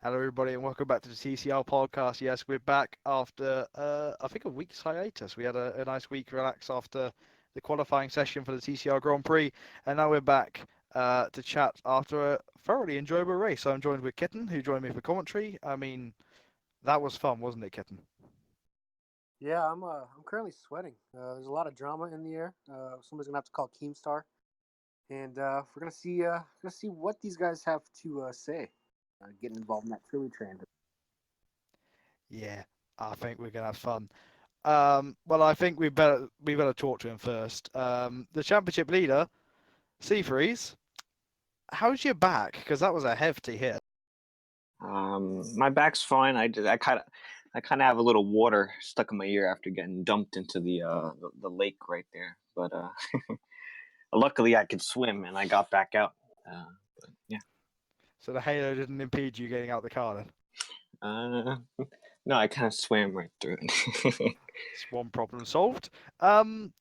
Hello, everybody, and welcome back to the TCR podcast. Yes, we're back after, I think, a week's hiatus. We had a nice week relax after the qualifying session for the TCR Grand Prix, and now we're back to chat after a thoroughly enjoyable race. So I'm joined with Kitten, who joined me for commentary. I mean, that was fun, wasn't it, Kitten? Yeah, I'm currently sweating. There's a lot of drama in the air. Somebody's gonna have to call Keemstar, and we're gonna see what these guys have to say. Getting involved in that Philly train. Yeah, I think we're gonna have fun. Well, I think we better talk to him first. The championship leader, Seafreeze. How's your back? Because that was a hefty hit. My back's fine. I kind of have a little water stuck in my ear after getting dumped into the lake right there. But luckily I could swim and I got back out. But yeah. So the halo didn't impede you getting out the car then? Uh, no, I kind of swam right through it. It's one problem solved. Um,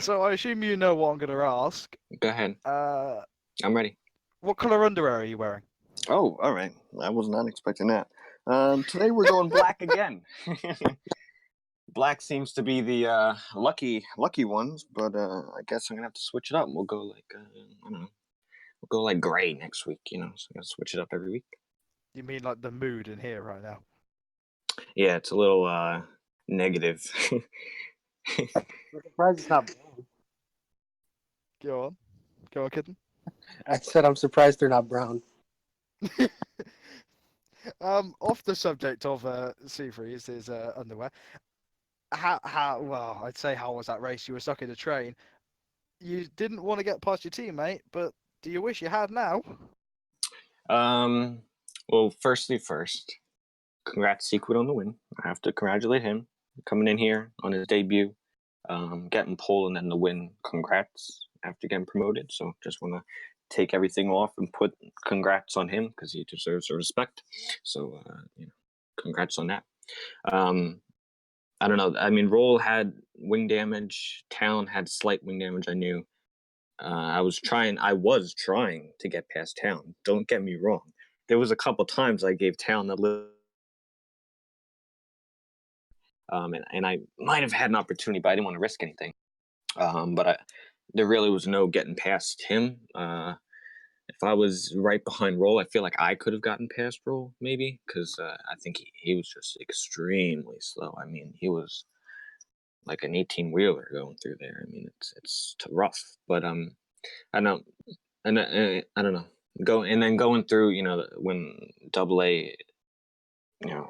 so I assume you know what I'm going to ask. Go ahead. Uh, I'm ready. what colour underwear are you wearing? Oh, all right. I was not expecting that. Today we're going black again. Black seems to be the lucky ones, but I guess I'm gonna have to switch it up. We'll go like I don't know. We'll go like gray next week. So I'm gonna switch it up every week. You mean like the mood in here right now? Yeah, it's a little negative. I'm surprised it's not brown. Go on, kitten. I said I'm surprised they're not brown. Off the subject of Seafreeze, his underwear. Well, I'd say how was that race? You were stuck in the train. You didn't want to get past your teammate, but do you wish you had now? um, well, first, congrats Sequid on the win. I have to congratulate him coming in here on his debut, getting pole and then the win. Congrats after getting promoted. So just want to take everything off and put congrats on him because he deserves the respect. So congrats on that. Um, I don't know. I mean, Roll had wing damage. Talon had slight wing damage. I knew. I was trying to get past Talon. Don't get me wrong. There was a couple times I gave Talon a little. And I might have had an opportunity, but I didn't want to risk anything. There really was no getting past him. If I was right behind Roll, I feel like I could have gotten past Roll, maybe, because I think he was just extremely slow. I mean, he was like an 18-wheeler going through there. I mean, it's rough, but I don't, and I don't know. Going through, when Double A,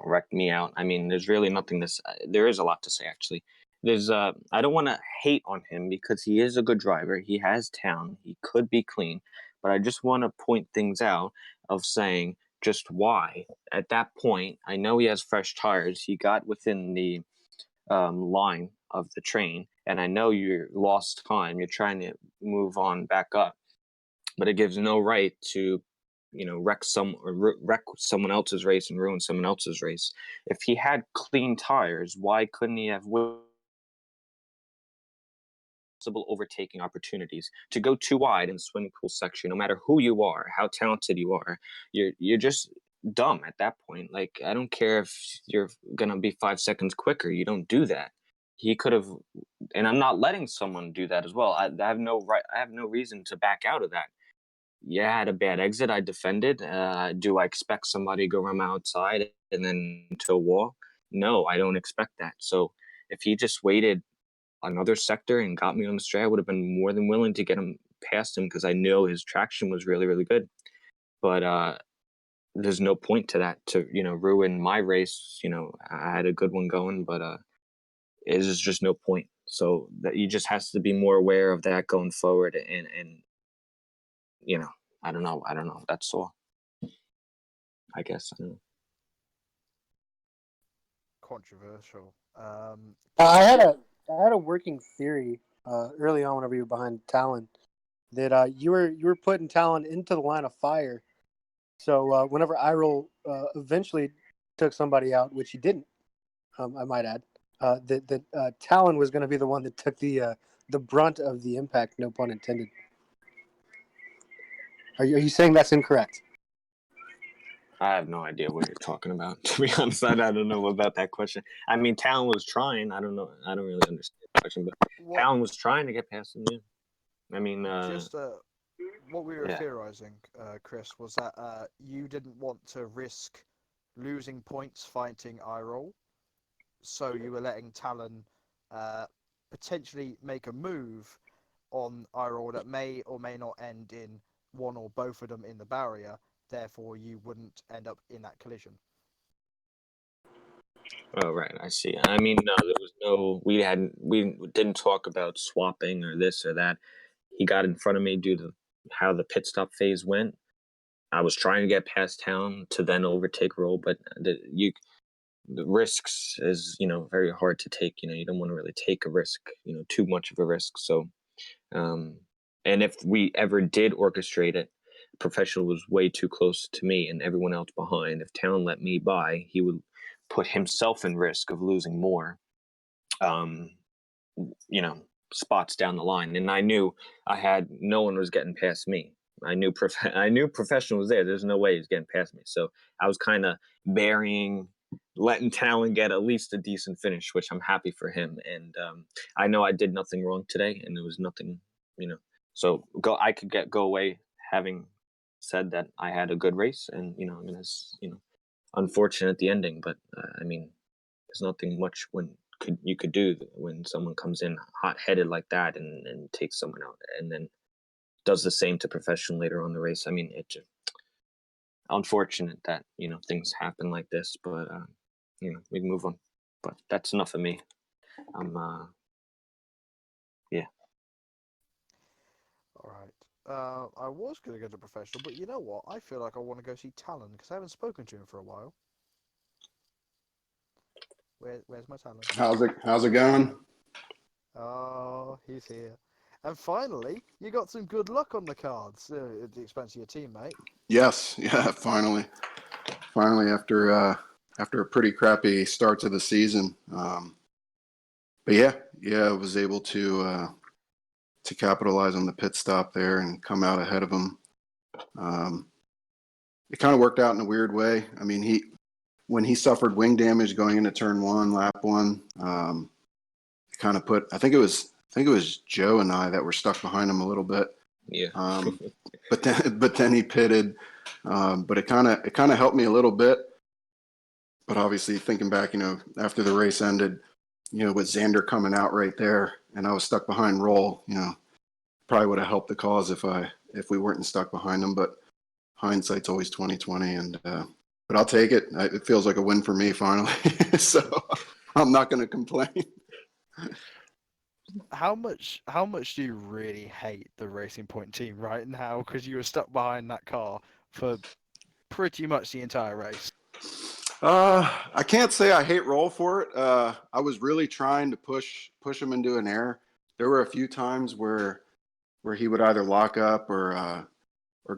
wrecked me out. I mean, there's really nothing to say. There is a lot to say, actually. I don't want to hate on him because he is a good driver. He has talent. He could be clean, but I just want to point things out of saying just why. At that point, I know he has fresh tires. He got within the line of the train, and I know you lost time. You're trying to move on back up, but it gives no right to wreck someone else's race and ruin someone else's race. If he had clean tires, why couldn't he have possible overtaking opportunities to go too wide in the swimming pool section? No matter who you are, how talented you are, you're just dumb at that point. Like, I don't care if you're gonna be 5 seconds quicker, you don't do that. He could have, and I'm not letting someone do that as well. I have no right, I have no reason to back out of that. Yeah, I had a bad exit. I defended. Do I expect somebody to go around my outside and then to a wall? No, I don't expect that. So if he just waited another sector and got me on the straight, I would have been more than willing to get him past him because I know his traction was really, really good. But there's no point to that to ruin my race. I had a good one going, but there's just no point. So that he just has to be more aware of that going forward, and you know, I don't know. That's all. I guess. I don't know. Controversial. I had a working theory early on whenever you were behind Talon that you were putting Talon into the line of fire. So whenever Iroll eventually took somebody out, which he didn't, I might add, that Talon was going to be the one that took the brunt of the impact. No pun intended. Are you saying that's incorrect? I have no idea what you're talking about. To be honest, I don't know about that question. I mean, Talon was trying. I don't know. I don't really understand the question, but What Talon was trying to get past him. Yeah. I mean, just what we were yeah. theorizing, Chris, was that you didn't want to risk losing points fighting Iroll, so you were letting Talon potentially make a move on Iroll that may or may not end in one or both of them in the barrier. Therefore, you wouldn't end up in that collision. Oh, right. I see. I mean, no, there was no. We didn't talk about swapping or this or that. He got in front of me due to how the pit stop phase went. I was trying to get past Town to then overtake Roll, but the risks is very hard to take. You don't want to really take a risk. Too much of a risk. So, um, and if we ever did orchestrate it, Professional was way too close to me and everyone else behind. If Town let me by, he would put himself in risk of losing more. Um, you know, spots down the line, and I knew I had no one was getting past me. I knew Professional was there. There's no way he's getting past me. So I was kind of burying, letting Talon get at least a decent finish, which I'm happy for him. And I know I did nothing wrong today, and there was nothing, So I could go away having said that I had a good race, and I mean, it's unfortunate the ending, but I mean, there's nothing much you could do when someone comes in hot headed like that and takes someone out and then does the same to Professional later on the race. I mean, it's unfortunate that things happen like this, but we move on. But that's enough of me. I'm yeah. All right. I was going to go to Professional, but you know what? I feel like I want to go see Talon because I haven't spoken to him for a while. Where's my Talon? How's it going? Oh, he's here. And finally, you got some good luck on the cards at the expense of your teammate. Yes, yeah, finally after a pretty crappy start to the season. But yeah, I was able to capitalize on the pit stop there and come out ahead of him. It kind of worked out in a weird way. I mean, when he suffered wing damage going into turn one, lap one, kind of I think it was Joe and I that were stuck behind him a little bit. Yeah. But then he pitted. But it kind of helped me a little bit. But obviously, thinking back, after the race ended, with Xander coming out right there, and I was stuck behind Roll, probably would have helped the cause if we weren't stuck behind him. But hindsight's always 20/20, and but I'll take it. It feels like a win for me finally, so I'm not going to complain. How much do you really hate the Racing Point team right now because you were stuck behind that car for pretty much the entire race? I can't say I hate Roll for it. I was really trying to push him into an air. There were a few times where he would either lock up or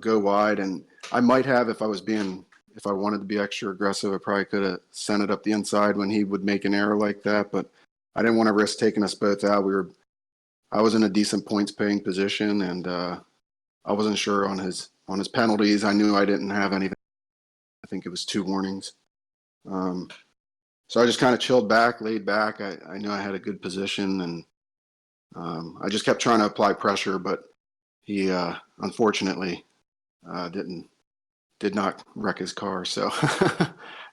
go wide, and I might have if I wanted to be extra aggressive, I probably could have sent it up the inside when he would make an error like that. But I didn't want to risk taking us both out. I was in a decent points paying position, and I wasn't sure on his penalties. I knew I didn't have anything. I think it was 2 warnings. So I just kind of chilled back, laid back. I knew I had a good position, and I just kept trying to apply pressure, but he unfortunately did not wreck his car. So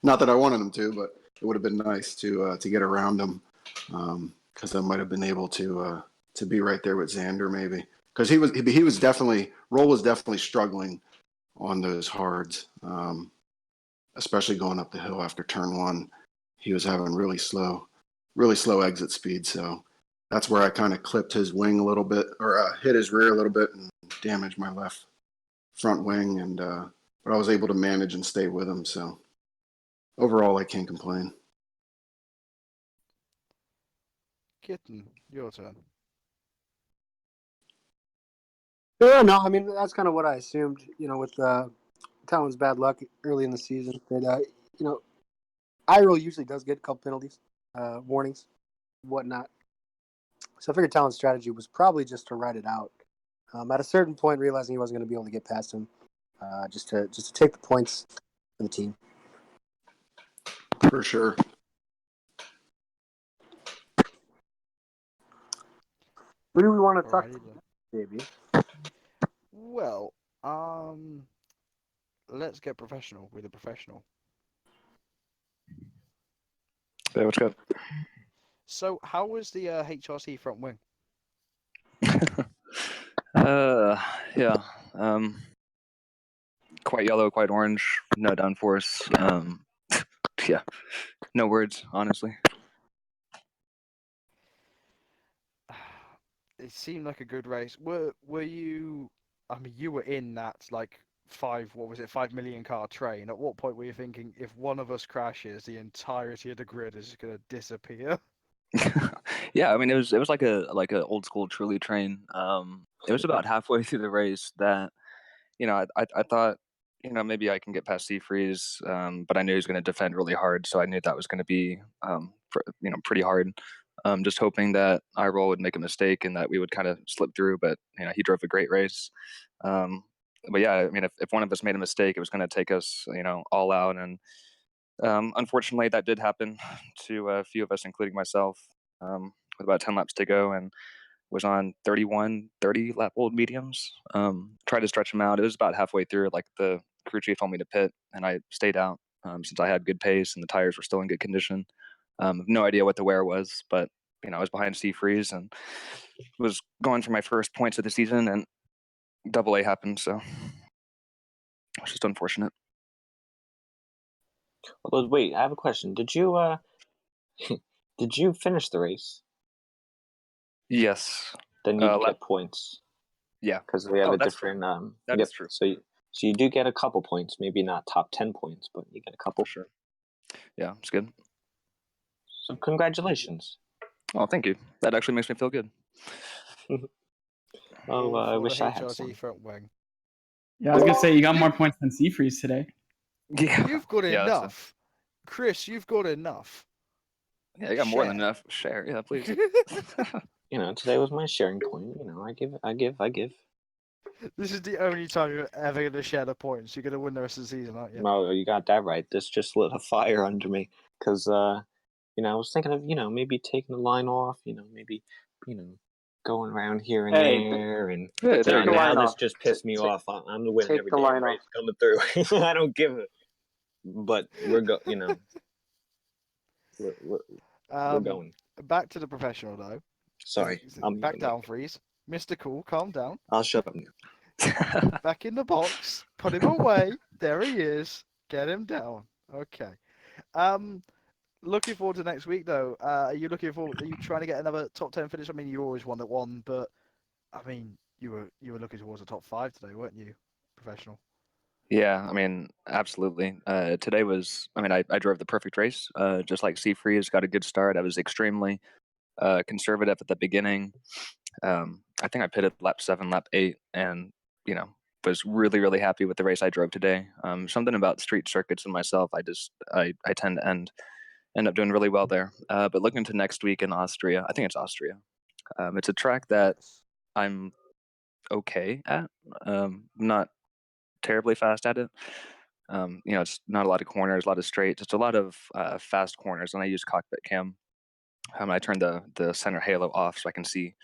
not that I wanted him to, but it would have been nice to get around him because I might have been able to be right there with Xander maybe, because he was definitely Roll was definitely struggling on those hards, especially going up the hill after turn one. He was having really slow exit speed. So that's where I kind of clipped his wing a little bit, or hit his rear a little bit and damaged my left front wing. And but I was able to manage and stay with him. So overall, I can't complain. Kitten, your turn. Yeah, no, I mean that's kind of what I assumed. With Talon's bad luck early in the season, that Iroh usually does get a couple penalties, warnings, whatnot. So I figured Talon's strategy was probably just to ride it out. At a certain point, realizing he wasn't going to be able to get past him, just to take the points for the team. For sure. Who do we want to talk Alrighty to, then. JB? Well, let's get professional with a professional. Yeah, what's good? So, how was the HRC front wing? Yeah. Quite yellow, quite orange, no downforce. Yeah, no words, honestly. It seemed like a good race. Were you? I mean, you were in that like 5 million car train. At what point were you thinking, if one of us crashes, the entirety of the grid is going to disappear? Yeah, I mean, it was like a old school truly train. It was about halfway through the race that I thought maybe I can get past Seafreeze, but I knew he was going to defend really hard, so I knew that was going to be pretty hard. Just hoping that iRoll would make a mistake and that we would kind of slip through, but he drove a great race. But yeah, I mean, if one of us made a mistake, it was going to take us all out, and unfortunately that did happen to a few of us, including myself, with about 10 laps to go, and was on 30 lap old mediums. Tried to stretch them out. It was about halfway through, like the crew chief told me to pit, and I stayed out since I had good pace and the tires were still in good condition. No idea what the wear was, but I was behind Seafreeze and was going for my first points of the season, and double A happened, so it's just unfortunate. Well, wait, I have a question. Did you did you finish the race? Yes. Then you get points. Yeah, because we have a that's different. That is true. So you do get a couple points, maybe not top 10 points, but you get a couple. For sure. Yeah, it's good. So congratulations. Oh, thank you. That actually makes me feel good. Oh, I For wish the I had HRC some. front wing. Yeah, I was gonna say you got more points than Seafreeze today. Yeah, You've got yeah, enough. Chris, you've got enough. Yeah, you got more than Share. enough. Share, yeah, please. Today was my sharing point. I give. This is the only time you're ever going to share the points. You're going to win the rest of the season, aren't you? No, you got that right. This just lit a fire under me because I was thinking of maybe taking the line off. Maybe going around here and there, and Yeah, there you go. now this just pissed me off. I'm the winner every damn race coming through. I don't give it. But we're we're going. Back to the professional though. Sorry, Back down, Freeze. Mr. Cool, calm down. I'll shut up now. Back in the box. Put him away. There he is. Get him down. Okay. Looking forward to next week though. Are you trying to get another top 10 finish? I mean, you always won at one, but I mean, you were looking towards the top 5 today, weren't you? Professional. Yeah, I mean, absolutely. Today was, I mean, I drove the perfect race, just like Seafreeze, got a good start. I was extremely conservative at the beginning. I think I pitted lap 7, lap 8, and, was really, really happy with the race I drove today. Something about street circuits and myself, I tend to end up doing really well there. But looking to next week in Austria, I think it's Austria. It's a track that Yes. I'm okay at. Not terribly fast at it. It's not a lot of corners, a lot of straights. It's a lot of fast corners, and I use cockpit cam. I turned the center halo off so I can see,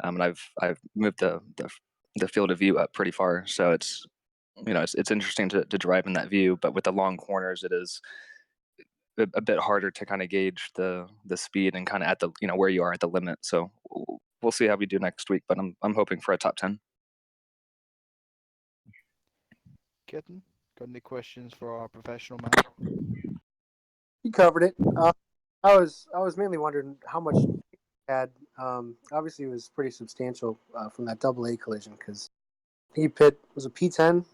and I've moved the field of view up pretty far. So it's interesting to drive in that view, but with the long corners, it is a bit harder to kind of gauge the speed and kind of at the where you are at the limit. So we'll see how we do next week, but I'm hoping for a top 10. Kitten, got any questions for our professional man? You covered it. I was mainly wondering how much he had. Obviously, it was pretty substantial from that double A collision because he was a P10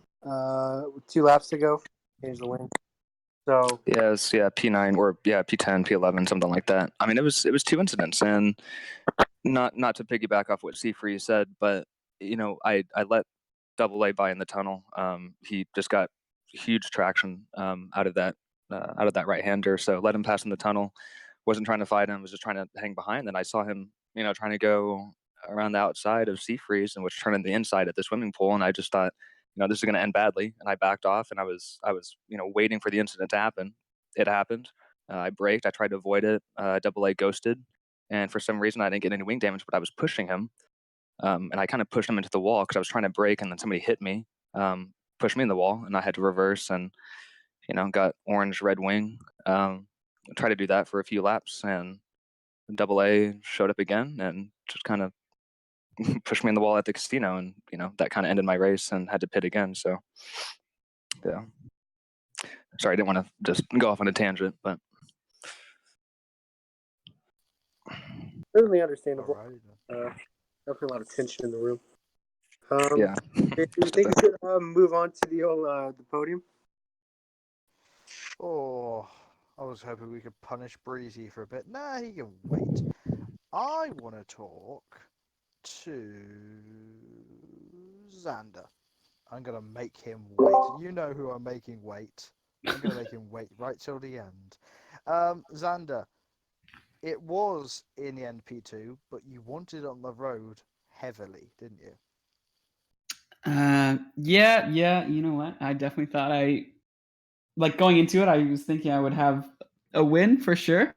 with 2 laps to go, changed the wing. So Yes, yeah, P9 or P10, P11, something like that. I mean, it was 2 incidents, and not to piggyback off what Seafree said, but I let double A by in the tunnel. He just got huge traction out of that right hander, so let him pass in the tunnel. Wasn't trying to fight him, was just trying to hang behind. Then I saw him, trying to go around the outside of Seafreeze and was turning the inside at the swimming pool, and I just thought, this is going to end badly. And I backed off, and I was waiting for the incident to happen. It happened. I braked. I tried to avoid it. Double A ghosted, and for some reason I didn't get any wing damage, but I was pushing him, and I kind of pushed him into the wall because I was trying to brake, and then somebody hit me, pushed me in the wall, and I had to reverse and got orange red wing. Tried to do that for a few laps, and Double A showed up again and just kind of pushed me in the wall at the casino, and that kind of ended my race and had to pit again. So yeah, sorry, I didn't want to just go off on a tangent, but Certainly understandable. Alrighty then. Definitely a lot of tension in the room. yeah. Do you think we should move on to the podium? Oh, I was hoping we could punish Breezy for a bit. Nah, he can wait. I want to talk to Xander. I'm going to make him wait. You know who I'm making wait. I'm going to make him wait right till the end. Xander, it was in the NP2, but you wanted it on the road heavily, didn't you? Yeah. You know what? I definitely thought going into it, I was thinking I would have a win for sure.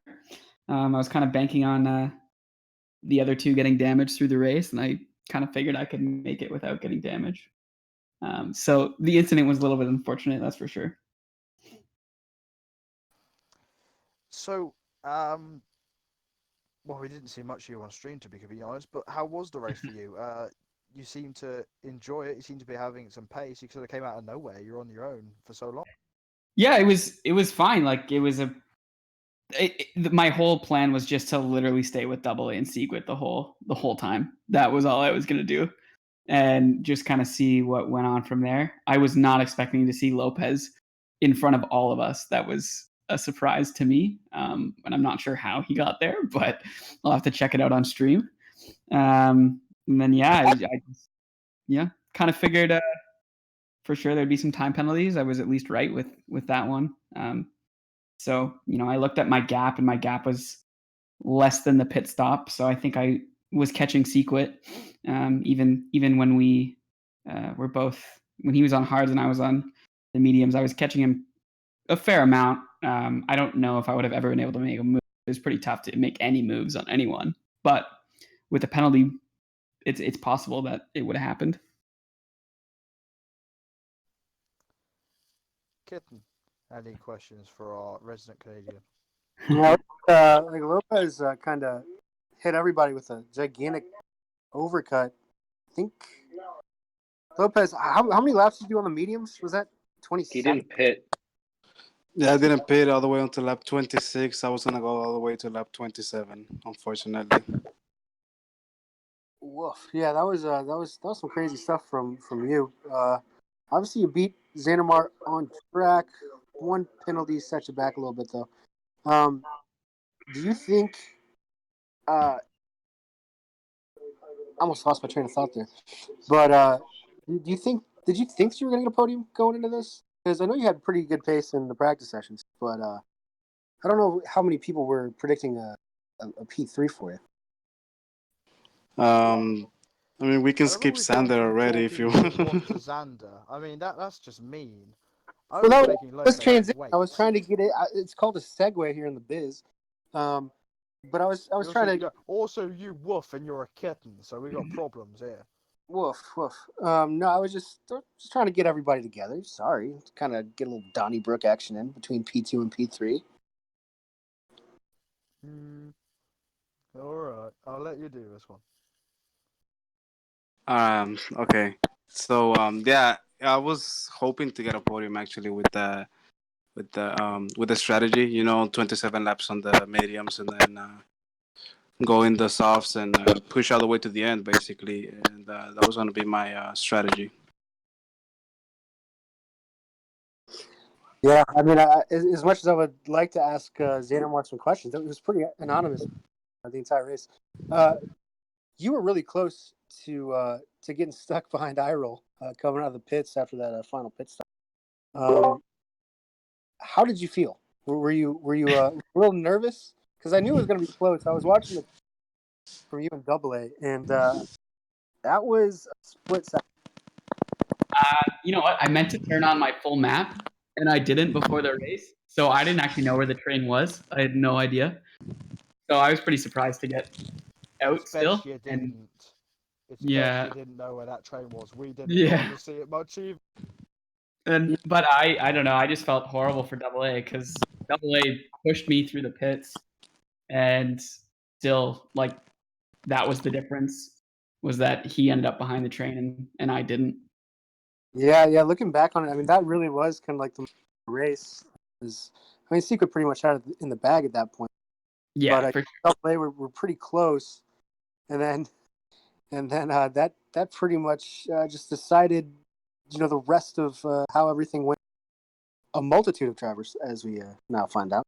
I was kind of banking on the other two getting damaged through the race, and I kind of figured I could make it without getting damaged. So the incident was a little bit unfortunate, that's for sure. So, well, we didn't see much of you on stream, to be completely honest, but how was the race for you? You seem to enjoy it. You seem to be having some pace. You sort of came out of nowhere. You're on your own for so long. Yeah, it was fine. Like it was my whole plan was just to literally stay with Double A and Secret the whole time. That was all I was gonna do, and just kind of see what went on from there. I was not expecting to see Lopez in front of all of us. That was a surprise to me, and I'm not sure how he got there, but I'll have to check it out on stream. And then I kind of figured for sure there'd be some time penalties. I was at least right with that one. So I looked at my gap, and my gap was less than the pit stop. So I think I was catching Sequit, even when we were both when he was on hards and I was on the mediums. I was catching him a fair amount. I don't know if I would have ever been able to make a move. It was pretty tough to make any moves on anyone, but with a penalty, it's possible that it would have happened. Kitten, any questions for our resident Canadian? Like Lopez kind of hit everybody with a gigantic overcut. I think Lopez. How many laps did you do on the mediums? Was that 27? He didn't pit. Yeah, I didn't pit all the way until lap 26. I was gonna go all the way to lap 27, unfortunately. Woof. Yeah, that was some crazy stuff from you. Obviously, you beat Xanamar on track. One penalty set you back a little bit, though. Do you think? I almost lost my train of thought there. But do you think? Did you think you were going to get a podium going into this? Because I know you had pretty good pace in the practice sessions, but I don't know how many people were predicting a P3 for you. I mean, we can I don't know skip we've gone Sander from already if you talking Wolf want. to Xander. I mean, that's just mean. I Well, was that making was Lopez transition. wait. I was trying to get it. It's called a segue here in the biz. But I was trying to. Also, you woof, and you're a kitten, so we got problems here. Woof, woof. No, I was just trying to get everybody together. Sorry, kind of get a little Donnybrook action in between P2 and P3. All right, I'll let you do this one. Okay. So yeah, I was hoping to get a podium actually with the strategy. 27 laps on the mediums and then go in the softs and push all the way to the end basically, and that was going to be my strategy. Yeah, I mean, as much as I would like to ask Xander some questions, it was pretty anonymous the entire race. You were really close to getting stuck behind Iroll coming out of the pits after that final pit stop. How did you feel? Were you a little nervous? Because I knew it was going to be close. I was watching it from you in Double A, and that was a split second. You know what? I meant to turn on my full map, and I didn't before the race, so I didn't actually know where the train was. I had no idea. So I was pretty surprised to get out It's still. best you And didn't. It's best yeah, you didn't know where that train was. We didn't yeah. either see it much either. But I don't know. I just felt horrible for Double A because Double A pushed me through the pits, and still like that was the difference, was that he ended up behind the train and I didn't. Yeah, yeah. Looking back on it, I mean, that really was kind of like the race. I mean, Secret pretty much had it in the bag at that point. Yeah, But for Double A were pretty close, and then that pretty much just decided, the rest of how everything went. A multitude of drivers, as we now find out.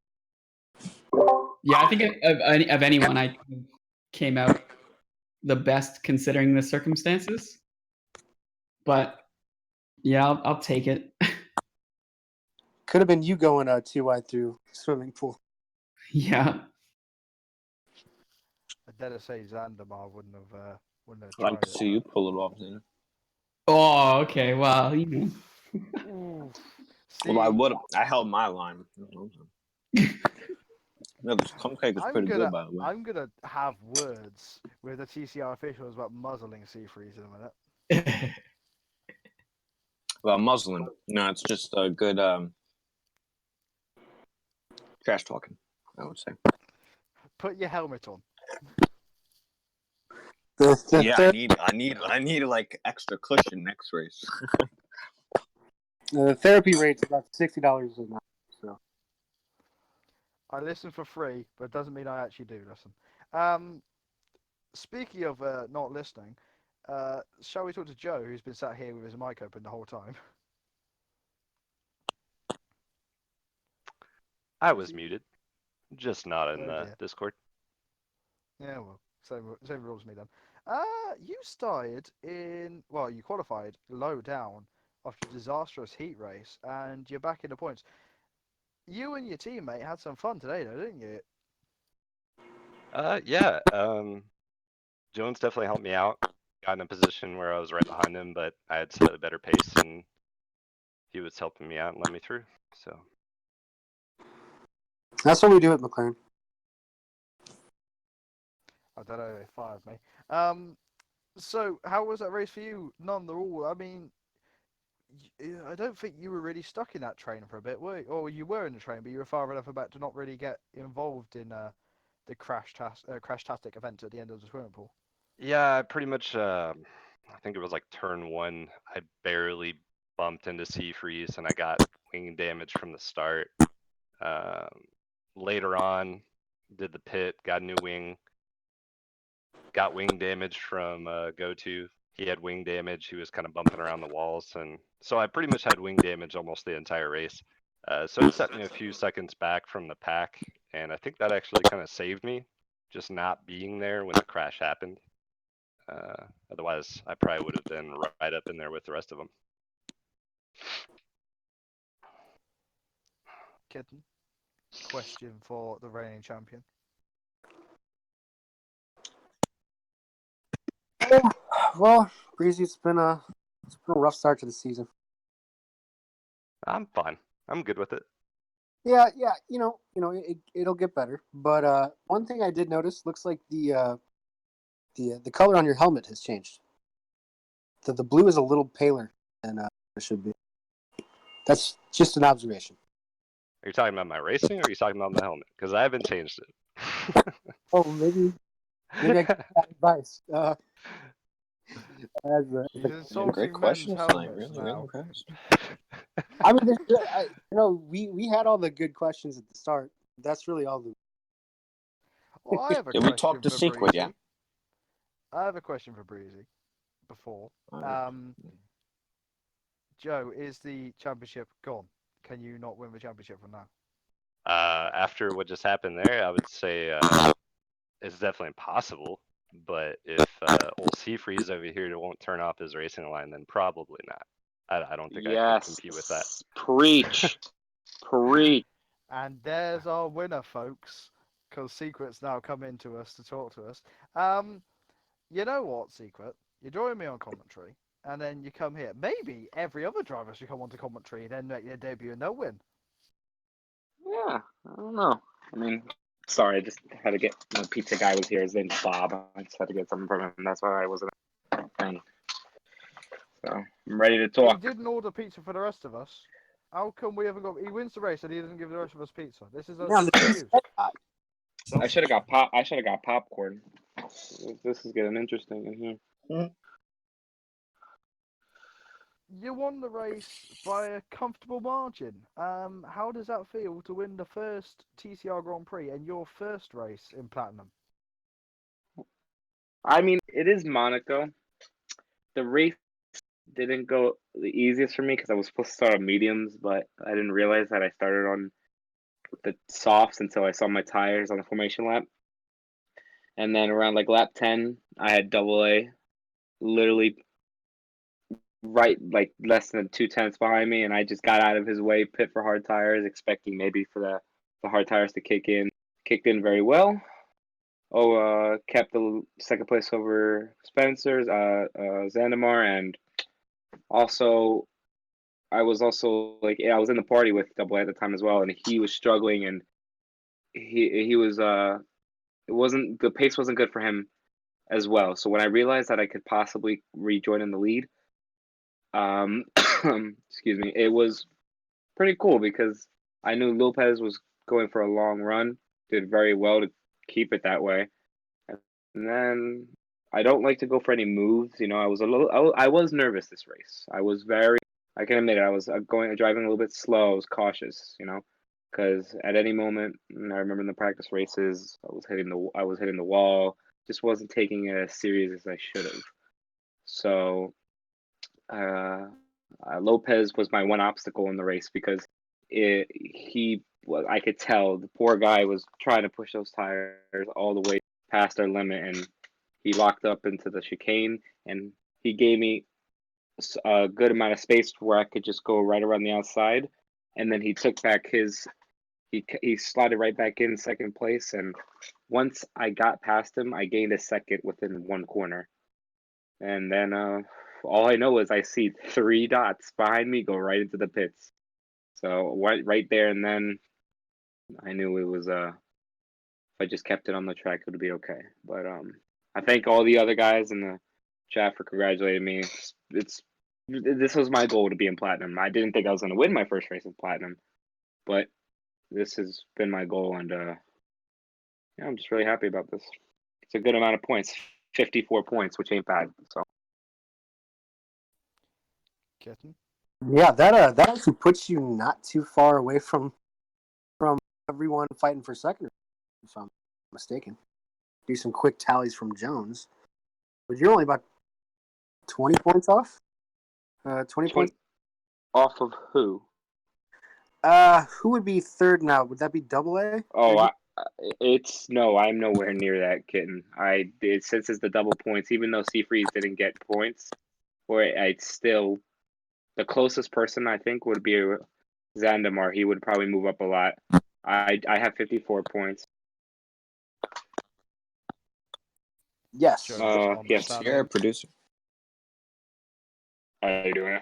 yeah, I think of anyone, I came out the best considering the circumstances. But yeah, I'll take it. Could have been you going too wide through swimming pool. Yeah. I dare say Zandamar wouldn't have I'd like tried to it. see you pull it off, Zena. Oh, okay. Well, Ooh. Well, I See, would. I held my line. No, this cupcake is pretty good, by the way. I'm gonna have words with the TCR officials about muzzling Seafreeze in a minute. Well, muslin. No, it's just a good trash talking, I would say. Put your helmet on. Yeah, I need like extra cushion next race. The therapy rate's about $60 a month. So I listen for free, but it doesn't mean I actually do listen. Speaking of not listening, shall we talk to Joe, who's been sat here with his mic open the whole time? I was muted, just not in Oh the dear. Discord. Yeah, well, same rules as me then. You started you qualified low down after a disastrous heat race, and you're back in the points. You and your teammate had some fun today, though, didn't you? Yeah, Jones definitely helped me out. Got in a position where I was right behind him, but I had slightly better pace, and he was helping me out and let me through. So that's what we do at McLaren. I don't know, they fired me. So how was that race for you? None the all. I mean, I don't think you were really stuck in that train for a bit, were you? Or you were in the train, but you were far enough back to not really get involved in the crash-tastic event at the end of the swimming pool. yeah, I pretty much. I think it was like turn one. I barely bumped into sea freeze, and I got wing damage from the start. Later on, did the pit, got a new wing, got wing damage from go-to. He had wing damage. He was kind of bumping around the walls, and so I pretty much had wing damage almost the entire race. So it set me a few seconds back from the pack, and I think that actually kind of saved me, just not being there when the crash happened. Otherwise, I probably would have been right up in there with the rest of them. Kitten, question for the reigning champion. Well, Breezy, it's been a rough start to the season. I'm fine. I'm good with it. Yeah, it'll get better. But one thing I did notice, looks like the color on your helmet has changed. The blue is a little paler than it should be. That's just an observation. Are you talking about my racing, or are you talking about my helmet? Because I haven't changed it. Oh, maybe I get that advice. He's Great insulting men's questions tonight. helmets Really now. impressed. I mean, we had all the good questions at the start. That's really all. Well, I have a Yeah, we question talked to for Secret, Breezy. yeah. I have a question for Breezy. Before, Joe, is the championship gone? Can you not win the championship from now? After what just happened there, I would say it's definitely possible. But if old Seafreeze over here won't turn off his racing line, then probably not. I don't think I can compete with that. Preach. Preach. And there's our winner, folks. Because Secret's now come into us to talk to us. You know what, Secret? You're joining me on commentary, and then you come here. Maybe every other driver should come onto commentary and then make their debut and they'll win. Yeah, I don't know. I mean, sorry, I just had to get the pizza guy was here. His name's Bob. I just had to get something from him. That's why I wasn't. And so I'm ready to He talk. didn't order pizza for the rest of us. How come we haven't got? He wins the race and he doesn't give the rest of us pizza. This is Yeah, an abuse. I should have got pop. I should have got popcorn. This is getting interesting in here. You won the race by a comfortable margin. How does that feel to win the first TCR Grand Prix and your first race in Platinum? I mean, it is Monaco. The race didn't go the easiest for me because I was supposed to start on mediums, but I didn't realize that I started on the softs until I saw my tires on the formation lap. And then around like lap 10, I had double A literally right like less than 2/10 behind me, and I just got out of his way, pit for hard tires, expecting maybe for the hard tires to kick in. Kicked in very well. Kept the second place over Spencer's, Zandamar, and also I was also like I was in the party with Double A at the time as well, and he was struggling, and he was it wasn't the pace wasn't good for him as well. So when I realized that I could possibly rejoin in the lead, excuse me, it was pretty cool because I knew Lopez was going for a long run, did very well to keep it that way. And then I don't like to go for any moves. You know, I was nervous this race. I can admit it, I was driving a little bit slow. I was cautious, you know, because at any moment, and I remember in the practice races, I was hitting the wall, just wasn't taking it as serious as I should have. So Lopez was my one obstacle in the race because I could tell the poor guy was trying to push those tires all the way past their limit, and he locked up into the chicane, and he gave me a good amount of space where I could just go right around the outside, and then he took back he slotted right back in second place, and once I got past him, I gained a second within one corner, and then all I know is I see 3 dots behind me go right into the pits. So right there and then, I knew it was if I just kept it on the track, it would be okay. But I thank all the other guys in the chat for congratulating me. This was my goal to be in platinum. I didn't think I was going to win my first race in platinum, but this has been my goal, and yeah, I'm just really happy about this. It's a good amount of points, 54 points, which ain't bad. So. Kitten? Yeah, that actually puts you not too far away from everyone fighting for second, if I'm mistaken. Do some quick tallies from Jones, but you're only about 20 points off. 20 points. Off of who? Who would be third now? Would that be Double A? Oh, I'm nowhere near that, kitten. Since it's the double points, even though Seafreeze didn't get points, it's still the closest person I think would be Zandamar. He would probably move up a lot. I have 54 points. Yes. Yes. You're a producer. How are you doing?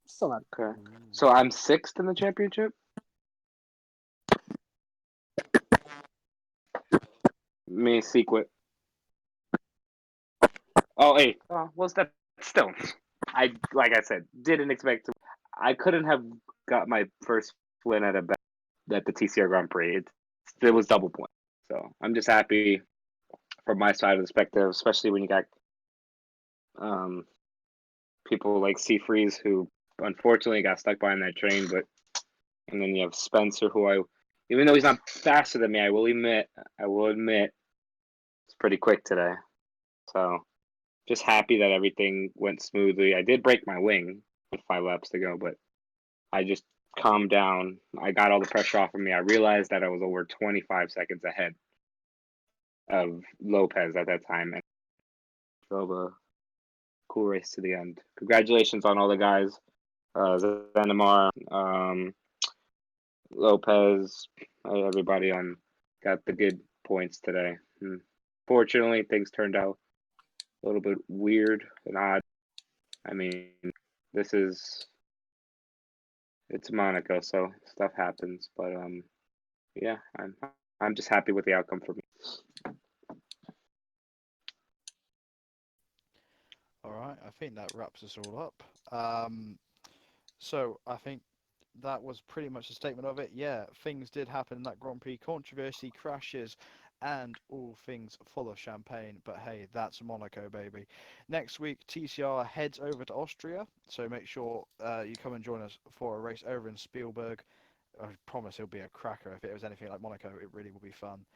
Still not. Okay. So I'm sixth in the championship. Me Sequit. Oh, hey. Well, that still. Like I said, didn't expect to. I couldn't have got my first win at the TCR Grand Prix. It was double point. So I'm just happy from my side of the perspective, especially when you got people like Seafreeze who unfortunately got stuck behind that train, and then you have Spencer who even though he's not faster than me, I will admit pretty quick today. So just happy that everything went smoothly. I did break my wing with 5 laps to go, but I just calmed down. I got all the pressure off of me. I realized that I was over 25 seconds ahead of Lopez at that time and drove a cool race to the end. Congratulations on all the guys. Zanamar, Lopez, everybody got the good points today. Fortunately, things turned out a little bit weird and odd. I mean, it's Monaco, so stuff happens. But yeah, I'm just happy with the outcome for me. All right, I think that wraps us all up. So I think that was pretty much a statement of it. Yeah, things did happen in that Grand Prix. Controversy, crashes, and all things full of champagne. But hey, that's Monaco, baby. Next week, TCR heads over to Austria. So make sure you come and join us for a race over in Spielberg. I promise it'll be a cracker. If it was anything like Monaco, it really will be fun.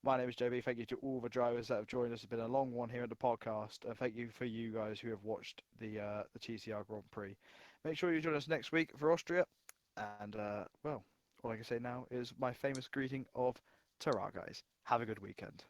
My name is JB. Thank you to all the drivers that have joined us. It's been a long one here at the podcast. And thank you for you guys who have watched the TCR Grand Prix. Make sure you join us next week for Austria. And, well, all I can say now is my famous greeting of Ta-ra, guys. Have a good weekend.